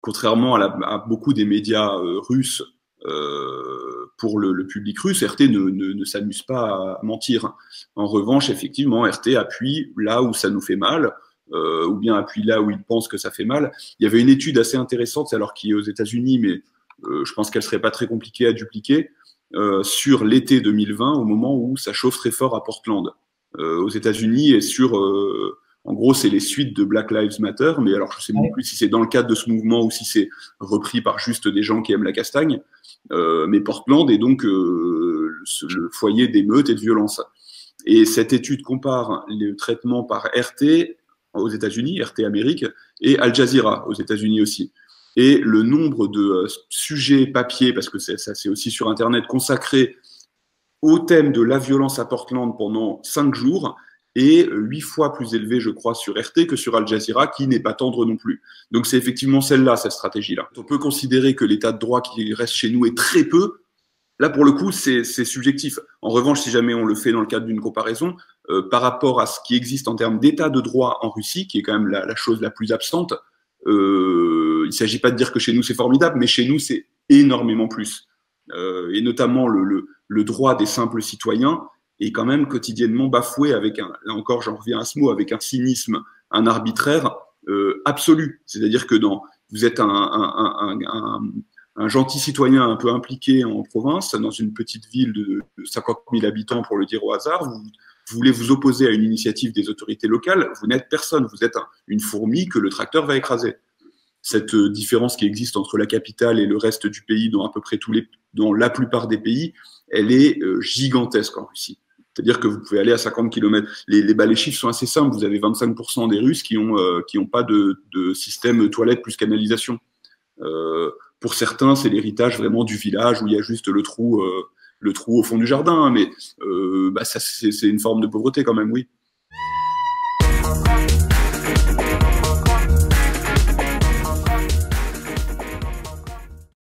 contrairement à beaucoup des médias russes, pour le public russe, RT ne s'amuse pas à mentir. En revanche, effectivement, RT appuie là où ça nous fait mal, ou bien appuie là où il pense que ça fait mal. Il y avait une étude assez intéressante, alors qui est aux États-Unis, mais je pense qu'elle serait pas très compliquée à dupliquer, sur l'été 2020, au moment où ça chauffe très fort à Portland, aux États-Unis, et sur en gros, c'est les suites de Black Lives Matter, mais alors je sais même plus si c'est dans le cadre de ce mouvement ou si c'est repris par juste des gens qui aiment la castagne. Mais Portland est donc le foyer d'émeutes et de violence. Et cette étude compare le traitement par RT aux États-Unis, RT Amérique, et Al Jazeera aux États-Unis aussi. Et le nombre de sujets papier, parce que ça c'est aussi sur Internet, consacrés au thème de la violence à Portland pendant 5 jours, est 8 fois plus élevé, je crois, sur RT que sur Al Jazeera, qui n'est pas tendre non plus. Donc c'est effectivement celle-là, cette stratégie-là. On peut considérer que l'état de droit qui reste chez nous est très peu. Là, pour le coup, c'est subjectif. En revanche, si jamais on le fait dans le cadre d'une comparaison, par rapport à ce qui existe en termes d'état de droit en Russie, qui est quand même la chose la plus absente, il ne s'agit pas de dire que chez nous c'est formidable, mais chez nous c'est énormément plus. Et notamment le droit des simples citoyens est quand même quotidiennement bafoué avec là encore j'en reviens à ce mot, avec un cynisme, un arbitraire absolu. C'est-à-dire que vous êtes un gentil citoyen un peu impliqué en province, dans une petite ville de 50 000 habitants pour le dire au hasard, vous voulez vous opposer à une initiative des autorités locales, vous n'êtes personne, vous êtes une fourmi que le tracteur va écraser. Cette différence qui existe entre la capitale et le reste du pays, dans la plupart des pays, elle est gigantesque en Russie. C'est-à-dire que vous pouvez aller à 50 km. Les chiffres sont assez simples. Vous avez 25% des Russes qui ont pas de système toilette plus canalisation. Pour certains, c'est l'héritage vraiment du village où il y a juste le trou au fond du jardin. Mais ça, c'est une forme de pauvreté quand même, oui.